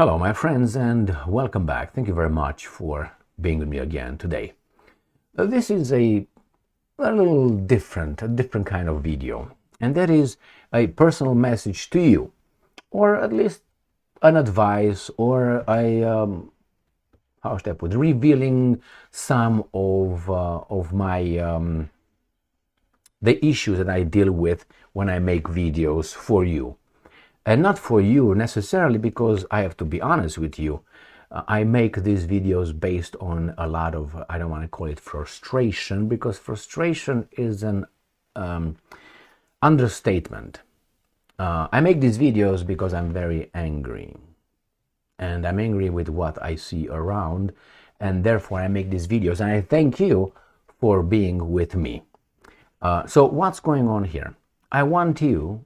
Hello, my friends, and welcome back. Thank you very much for being with me again today. This is a little different, a different kind of video, and that is a personal message to you, or at least an advice, or how should I put, revealing some of my the issues that I deal with when I make videos for you. And not for you necessarily, because I have to be honest with you. I make these videos based on a lot of, I don't want to call it frustration, because frustration is an understatement. I make these videos because I'm very angry. And I'm angry with what I see around. And therefore I make these videos. And I thank you for being with me. So what's going on here? I want you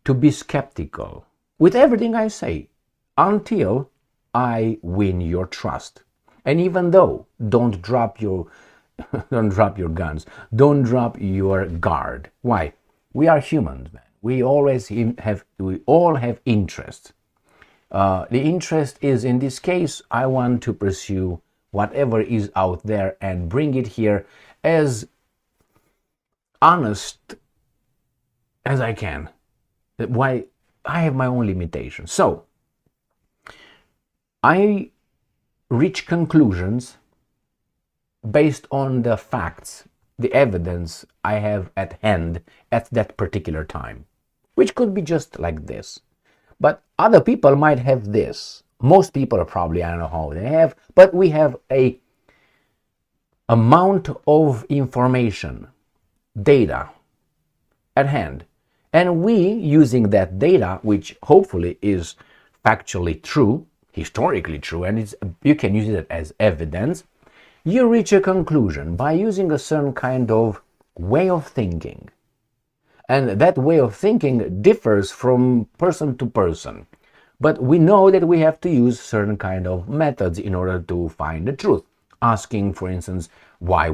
to be skeptical with everything I say until I win your trust. And even though, don't drop your guns, don't drop your guard. Why? We are humans, man. We all have interests. The interest is, in this case, I want to pursue whatever is out there and bring it here as honest as I can. Why? I have my own limitations. So I reach conclusions based on the facts, the evidence I have at hand at that particular time, which could be just like this. But other people might have this. Most people are probably, I don't know how they have, but we have a amount of information, data at hand. And we, using that data, which hopefully is factually true, historically true, and you can use it as evidence, you reach a conclusion by using a certain kind of way of thinking. And that way of thinking differs from person to person. But we know that we have to use certain kind of methods in order to find the truth. Asking, for instance, why?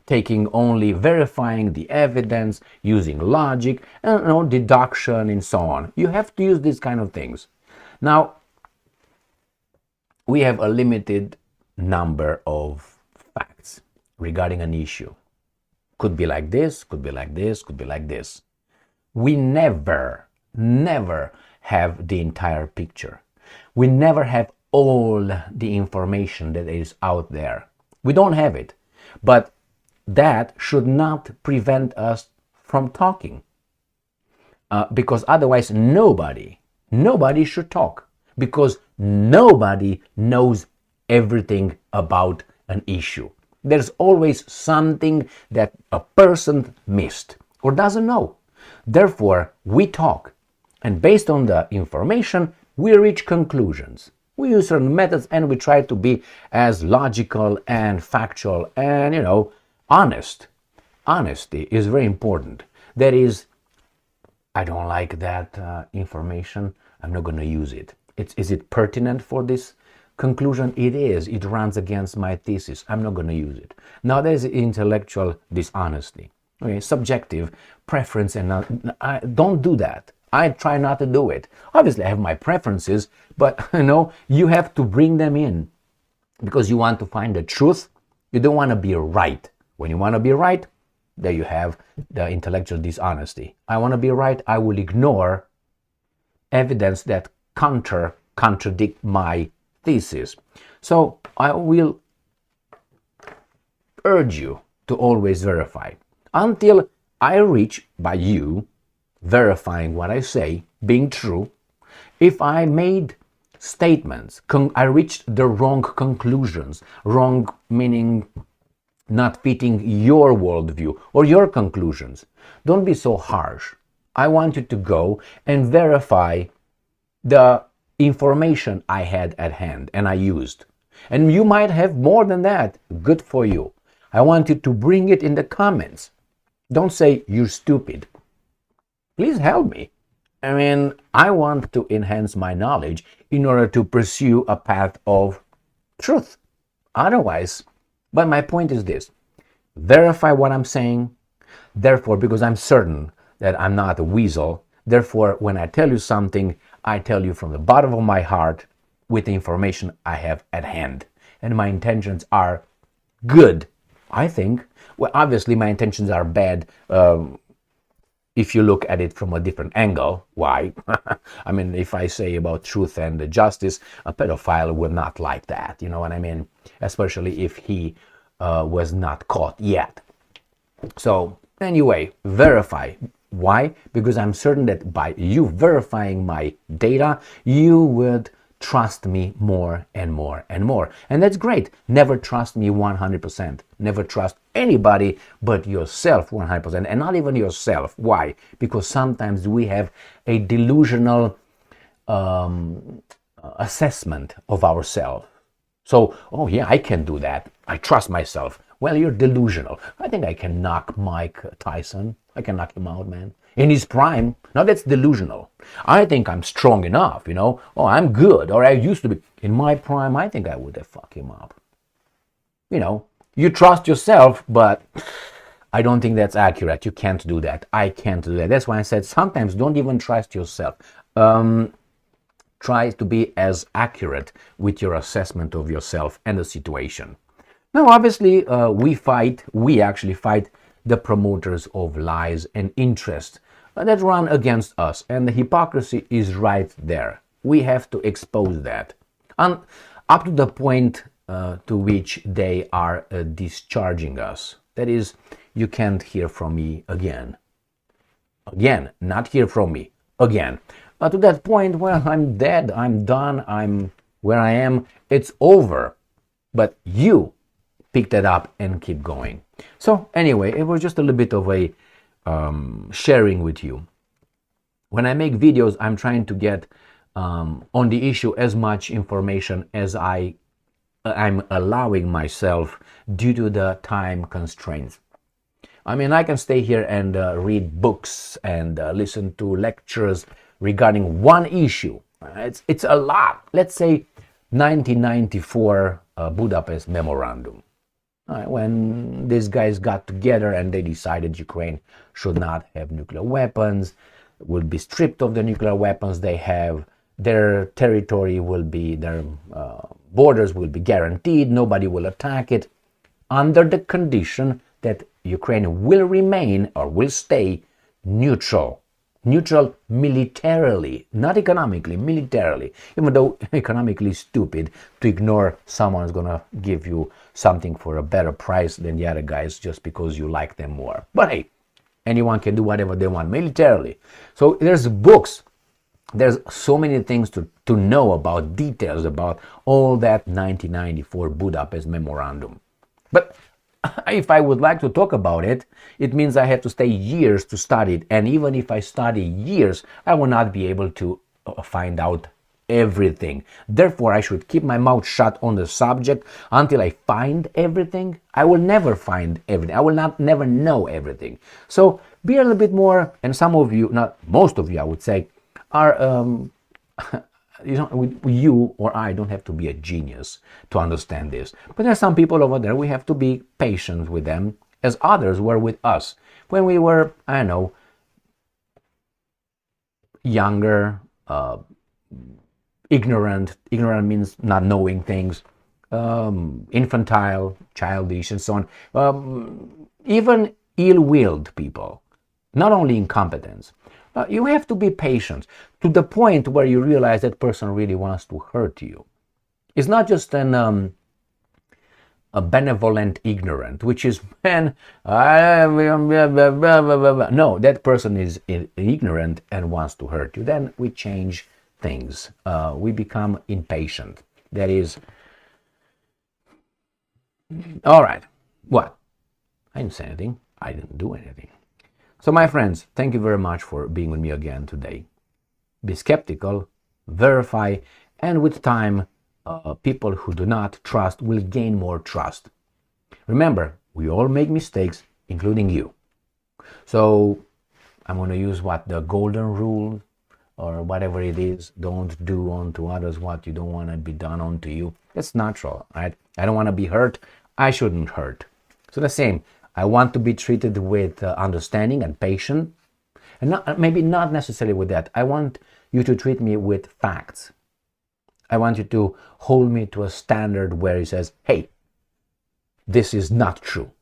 Verifying the evidence, using logic, and deduction, and so on. You have to use these kind of things. Now, we have a limited number of facts regarding an issue. Could be like this, could be like this, could be like this. We never have the entire picture. We never have all the information that is out there. We don't have it. But that should not prevent us from talking, because otherwise nobody should talk, because nobody knows everything about an issue. There's always something that a person missed or doesn't know. Therefore, we talk, and based on the information, we reach conclusions. We use certain methods, and we try to be as logical and factual and, honest. Honesty is very important. That is, I don't like that information, I'm not going to use it. Is it pertinent for this conclusion? It is. It runs against my thesis. I'm not going to use it. Now there's intellectual dishonesty. Okay, subjective preference, and I don't do that. I try not to do it. Obviously, I have my preferences, but you have to bring them in because you want to find the truth. You don't want to be right. When you want to be right, there you have the intellectual dishonesty. I want to be right. I will ignore evidence that contradict my thesis. So I will urge you to always verify until I reach, by you verifying what I say being true. If I made statements, I reached the wrong conclusions, wrong meaning not fitting your worldview or your conclusions, don't be so harsh. I want you to go and verify the information I had at hand and I used. And you might have more than that. Good for you. I want you to bring it in the comments. Don't say you're stupid. Please help me. I want to enhance my knowledge in order to pursue a path of truth. Otherwise, but my point is this: verify what I'm saying. Therefore, because I'm certain that I'm not a weasel, therefore, when I tell you something, I tell you from the bottom of my heart with the information I have at hand. And my intentions are good, I think. Well, obviously my intentions are bad if you look at it from a different angle. Why? I mean, if I say about truth and justice, a pedophile would not like that, you know what I mean? Especially if he was not caught yet. So anyway, verify. Why? Because I'm certain that by you verifying my data, you would trust me more and more and more. And that's great. Never trust me 100%. Never trust anybody but yourself 100%. And not even yourself. Why? Because sometimes we have a delusional assessment of ourselves. So, oh yeah, I can do that. I trust myself. Well, you're delusional. I think I can knock Mike Tyson. I can knock him out, man. In his prime. Now that's delusional. I think I'm strong enough, you know. Oh, I'm good, or I used to be. In my prime, I think I would have fucked him up. You know, you trust yourself, but I don't think that's accurate. You can't do that. I can't do that. That's why I said sometimes don't even trust yourself. Try to be as accurate with your assessment of yourself and the situation. Now, obviously, we actually fight the promoters of lies and interest that run against us. And the hypocrisy is right there. We have to expose that. And up to the point to which they are discharging us. That is, you can't hear from me again. Again, not hear from me again. To that point, well, I'm dead, I'm done, I'm where I am, it's over. But you pick that up and keep going. So anyway, it was just a little bit of a sharing with you. When I make videos, I'm trying to get on the issue as much information as I'm allowing myself due to the time constraints. I mean, I can stay here and read books and listen to lectures regarding one issue. It's a lot. Let's say 1994 Budapest Memorandum. When these guys got together and they decided Ukraine should not have nuclear weapons, would be stripped of the nuclear weapons they have, their territory will be, their borders will be guaranteed, nobody will attack it, under the condition that Ukraine will remain or will stay neutral. Neutral militarily, not economically, militarily. Even though economically stupid to ignore someone's gonna give you something for a better price than the other guys just because you like them more. But hey, anyone can do whatever they want militarily. So there's books. There's so many things to know about, details about all that 1994 Budapest Memorandum. But if I would like to talk about it, it means I have to stay years to study it. And even if I study years, I will not be able to find out everything. Therefore, I should keep my mouth shut on the subject until I find everything. I will never find everything. I will never know everything. So be a little bit more, and some of you, not most of you, I would say, are you or I don't have to be a genius to understand this. But there are some people over there, we have to be patient with them as others were with us. When we were, I don't know, younger, ignorant means not knowing things, infantile, childish, and so on. Even ill-willed people, not only incompetence. You have to be patient to the point where you realize that person really wants to hurt you. It's not just a benevolent ignorant, which is, man, no, that person is ignorant and wants to hurt you. Then we change things. We become impatient. That is, all right, what? I didn't say anything. I didn't do anything. So my friends, thank you very much for being with me again today. Be skeptical, verify, and with time, people who do not trust will gain more trust. Remember, we all make mistakes, including you. So I'm going to use the golden rule or whatever it is. Don't do unto others what you don't want to be done unto you. That's natural, right? I don't want to be hurt. I shouldn't hurt. So the same. I want to be treated with understanding and patience, and maybe not necessarily with that. I want you to treat me with facts. I want you to hold me to a standard where he says, hey, this is not true.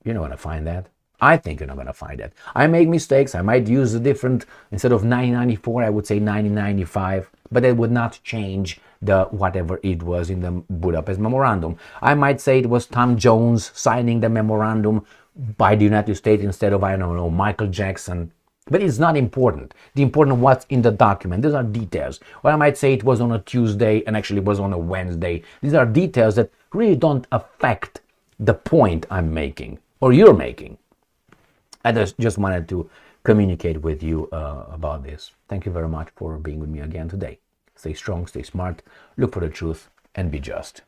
You're not going to find that. I think you're not going to find that. I make mistakes. I might use a different, instead of 1994, I would say 1995, but it would not change the whatever it was in the Budapest Memorandum. I might say it was Tom Jones signing the memorandum by the United States instead of, I don't know, Michael Jackson. But it's not important. The important what's in the document. These are details. Or I might say it was on a Tuesday and actually it was on a Wednesday. These are details that really don't affect the point I'm making or you're making. I just wanted to communicate with you about this. Thank you very much for being with me again today. Stay strong, stay smart, look for the truth, and be just.